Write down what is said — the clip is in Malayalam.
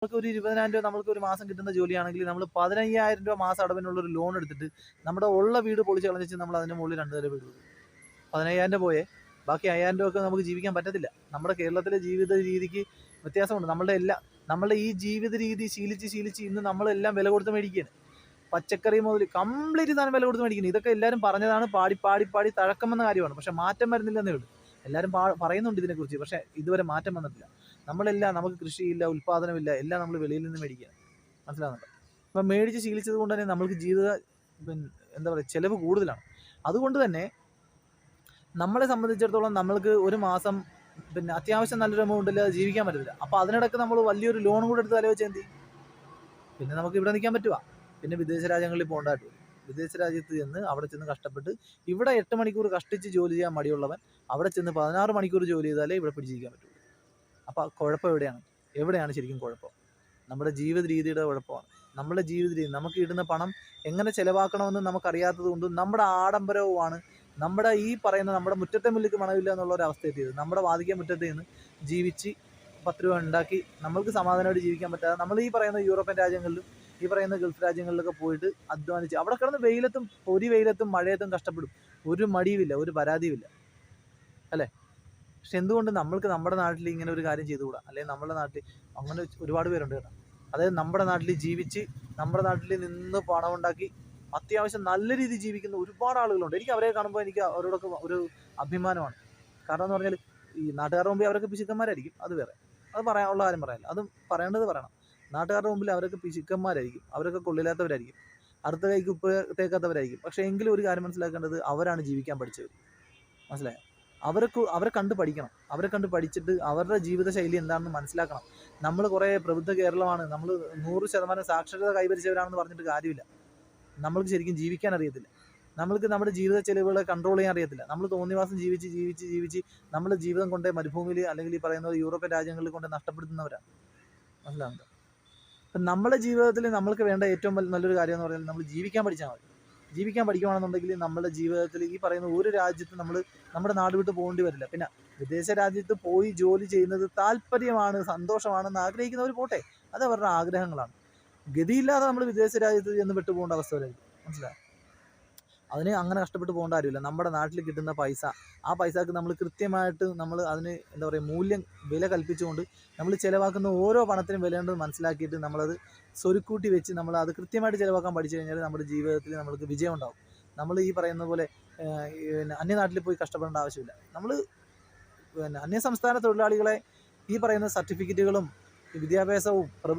നമുക്കൊരു 20,000 രൂപ നമ്മൾക്ക് ഒരു മാസം കിട്ടുന്ന ജോലിയാണെങ്കിൽ നമ്മൾ 15,000 രൂപ മാസം അടവിനുള്ള ഒരു ലോൺ എടുത്തിട്ട് നമ്മുടെ ഉള്ള വീട് പൊളിച്ച് കളഞ്ഞിട്ട് നമ്മൾ അതിൻ്റെ മുകളിൽ 2 നില വീട് വെക്കും. 15,000 രൂപ പോയേ ബാക്കി 5,000 രൂപയൊക്കെ നമുക്ക് ജീവിക്കാൻ പറ്റത്തില്ല. നമ്മുടെ കേരളത്തിലെ ജീവിത രീതിക്ക് വ്യത്യാസമുണ്ട്. നമ്മളുടെ ഈ ജീവിത രീതി ശീലിച്ച് ഇന്ന് നമ്മളെല്ലാം വില കൊടുത്ത് മേടിക്കുകയാണ്. പച്ചക്കറി മുതൽ കംപ്ലീറ്റ് സാധനം വില കൊടുത്ത് മേടിക്കുന്നത്. ഇതൊക്കെ എല്ലാവരും പറഞ്ഞതാണ്, പാടി തഴക്കം വന്ന കാര്യമാണ്. പക്ഷെ മാറ്റം വരുന്നില്ലെന്നേ ഉള്ളൂ. എല്ലാവരും പറയുന്നുണ്ട് ഇതിനെക്കുറിച്ച്, പക്ഷേ ഇതുവരെ മാറ്റം വന്നിട്ടില്ല. നമുക്ക് കൃഷിയില്ല, ഉൽപ്പാദനമില്ല, എല്ലാം നമ്മൾ വെളിയിൽ നിന്ന് മേടിക്കുക. മനസ്സിലാകുന്നുണ്ടോ? അപ്പം മേടിച്ച് ശീലിച്ചത് കൊണ്ട് തന്നെ നമ്മൾക്ക് എന്താ പറയുക, ചിലവ് കൂടുതലാണ്. അതുകൊണ്ട് തന്നെ നമ്മളെ സംബന്ധിച്ചിടത്തോളം നമ്മൾക്ക് ഒരു മാസം അത്യാവശ്യം നല്ലൊരു എമൗണ്ടിൽ ജീവിക്കാൻ പറ്റത്തില്ല. അപ്പോൾ അതിനിടയ്ക്ക് നമ്മൾ വലിയൊരു ലോൺ കൂടെ എടുത്ത് തലവെച്ച് എന്ത് ചെയ്യും? പിന്നെ നമുക്ക് ഇവിടെ നിൽക്കാൻ പറ്റുമോ? പിന്നെ വിദേശ രാജ്യങ്ങളിൽ പോകേണ്ടതായിട്ട് വരും. വിദേശ രാജ്യത്ത് ചെന്ന് അവിടെ ചെന്ന് കഷ്ടപ്പെട്ട് ഇവിടെ 8 മണിക്കൂർ കഷ്ടിച്ച് ജോലി ചെയ്യാൻ മടിയുള്ളവൻ അവിടെ ചെന്ന് 16 മണിക്കൂർ ജോലി ചെയ്താലേ ഇവിടെ പിടിച്ചിരിക്കാൻ പറ്റുള്ളൂ. അപ്പോൾ കുഴപ്പം എവിടെയാണ് ശരിക്കും കുഴപ്പം? നമ്മുടെ ജീവിത രീതിയുടെ കുഴപ്പമാണ്. നമ്മുടെ ജീവിത രീതി, നമുക്ക് ഇടുന്ന പണം എങ്ങനെ ചിലവാക്കണമെന്ന് നമുക്കറിയാത്തത് കൊണ്ടും നമ്മുടെ ആഡംബരവുമാണ് നമ്മുടെ ഈ പറയുന്ന നമ്മുടെ മുറ്റത്തെ മുല്ലിക്ക് മണമില്ല എന്നുള്ള ഒരു അവസ്ഥ എത്തിയത്. നമ്മുടെ വാതിക്കാൻ മുറ്റത്ത് നിന്ന് ജീവിച്ച് 10 രൂപ ഉണ്ടാക്കി നമ്മൾക്ക് സമാധാനമായിട്ട് ജീവിക്കാൻ പറ്റാതെ നമ്മൾ ഈ പറയുന്ന യൂറോപ്യൻ രാജ്യങ്ങളിലും ഈ പറയുന്ന ഗൾഫ് രാജ്യങ്ങളിലൊക്കെ പോയിട്ട് അധ്വാനിച്ച് അവിടെ കിടന്ന് വെയിലത്തും മഴയത്തും കഷ്ടപ്പെടും. ഒരു മടിയുമില്ല, ഒരു പരാതിയുമില്ല, അല്ലേ? പക്ഷെ എന്തുകൊണ്ട് നമ്മൾക്ക് നമ്മുടെ നാട്ടിൽ ഇങ്ങനെ ഒരു കാര്യം ചെയ്തുകൂടാ? അല്ലെങ്കിൽ നമ്മുടെ നാട്ടിൽ അങ്ങനെ ഒരുപാട് പേരുണ്ട് കേട്ടോ. അതായത് നമ്മുടെ നാട്ടിൽ ജീവിച്ച് നമ്മുടെ നാട്ടിൽ നിന്ന് പണമുണ്ടാക്കി അത്യാവശ്യം നല്ല രീതിയിൽ ജീവിക്കുന്ന ഒരുപാട് ആളുകളുണ്ട്. എനിക്ക് അവരെ കാണുമ്പോൾ എനിക്ക് അവരോടൊക്കെ ഒരു അഭിമാനമാണ്. കാരണം എന്ന് പറഞ്ഞാൽ ഈ നാട്ടുകാരുടെ മുമ്പിൽ അവരൊക്കെ പിശുക്കന്മാരായിരിക്കും, അത് വേറെ, അത് പറയാനുള്ള കാര്യം പറയാനില്ല, അതും പറയേണ്ടത് പറയണം. നാട്ടുകാരുടെ മുമ്പിൽ അവരൊക്കെ പിശുക്കന്മാരായിരിക്കും, അവരൊക്കെ കൊള്ളില്ലാത്തവരായിരിക്കും, അടുത്ത കൈക്ക് ഉപ്പ് തേക്കാത്തവരായിരിക്കും. പക്ഷേ എങ്കിലും ഒരു കാര്യം മനസ്സിലാക്കേണ്ടത്, അവരാണ് ജീവിക്കാൻ പഠിച്ചവർ. മനസ്സിലായോ? അവരെ കണ്ട് പഠിക്കണം. അവരെ കണ്ട് പഠിച്ചിട്ട് അവരുടെ ജീവിതശൈലി എന്താണെന്ന് മനസ്സിലാക്കണം. നമ്മൾ കുറേ പ്രബുദ്ധ കേരളമാണ്, നമ്മൾ 100% സാക്ഷരത കൈവരിച്ചവരാണെന്ന് പറഞ്ഞിട്ട് കാര്യമില്ല. നമ്മൾക്ക് ശരിക്കും ജീവിക്കാൻ അറിയത്തില്ല. നമ്മൾക്ക് നമ്മുടെ ജീവിത ചെലവുകളെ കൺട്രോൾ ചെയ്യാൻ അറിയത്തില്ല. നമ്മൾ തോന്നിവാസം ജീവിച്ച് നമ്മുടെ ജീവിതം കൊണ്ട് മരുഭൂമിയിൽ അല്ലെങ്കിൽ ഈ പറയുന്നത് യൂറോപ്യൻ രാജ്യങ്ങളിൽ കൊണ്ട് നഷ്ടപ്പെടുത്തുന്നവരാണ്. മനസ്സിലാവുന്നുണ്ടോ? അപ്പം നമ്മുടെ ജീവിതത്തിൽ നമ്മൾക്ക് വേണ്ട ഏറ്റവും നല്ലൊരു കാര്യം എന്ന് പറഞ്ഞാൽ നമ്മൾ ജീവിക്കാൻ പഠിച്ചാൽ മതി. ജീവിക്കാൻ പഠിക്കുകയാണെന്നുണ്ടെങ്കിൽ നമ്മുടെ ജീവിതത്തിൽ ഈ പറയുന്ന ഒരു രാജ്യത്ത് നമ്മുടെ നാട് വിട്ട് പോകേണ്ടി വരില്ല. പിന്നെ വിദേശ രാജ്യത്ത് പോയി ജോലി ചെയ്യുന്നത് താല്പര്യമാണ്, സന്തോഷമാണെന്ന് ആഗ്രഹിക്കുന്നവർ പോട്ടെ, അത് അവരുടെ ആഗ്രഹങ്ങളാണ്. ഗതിയില്ലാതെ നമ്മൾ വിദേശ രാജ്യത്ത് ചെന്ന് പെട്ടുപോകേണ്ട അവസ്ഥ വരായിരിക്കും. മനസ്സിലായോ? അതിന് അങ്ങനെ കഷ്ടപ്പെട്ട് പോകേണ്ട കാര്യമില്ല. നമ്മുടെ നാട്ടിൽ കിട്ടുന്ന പൈസ, ആ പൈസക്ക് നമ്മൾ കൃത്യമായിട്ട് അതിന് എന്താ പറയുക, വില കൽപ്പിച്ചുകൊണ്ട് നമ്മൾ ചിലവാക്കുന്ന ഓരോ പണത്തിനും വിലയുണ്ടെന്ന് മനസ്സിലാക്കിയിട്ട് നമ്മളത് സ്വരുക്കൂട്ടി വെച്ച് അത് കൃത്യമായിട്ട് ചിലവാക്കാൻ പഠിച്ചു കഴിഞ്ഞാൽ നമ്മുടെ ജീവിതത്തിൽ നമ്മൾക്ക് വിജയം ഉണ്ടാവും. നമ്മൾ ഈ പറയുന്ന പോലെ അന്യനാട്ടിൽ പോയി കഷ്ടപ്പെടേണ്ട ആവശ്യമില്ല. നമ്മൾ അന്യസംസ്ഥാന തൊഴിലാളികളെ ഈ പറയുന്ന സർട്ടിഫിക്കറ്റുകളും വിദ്യാഭ്യാസവും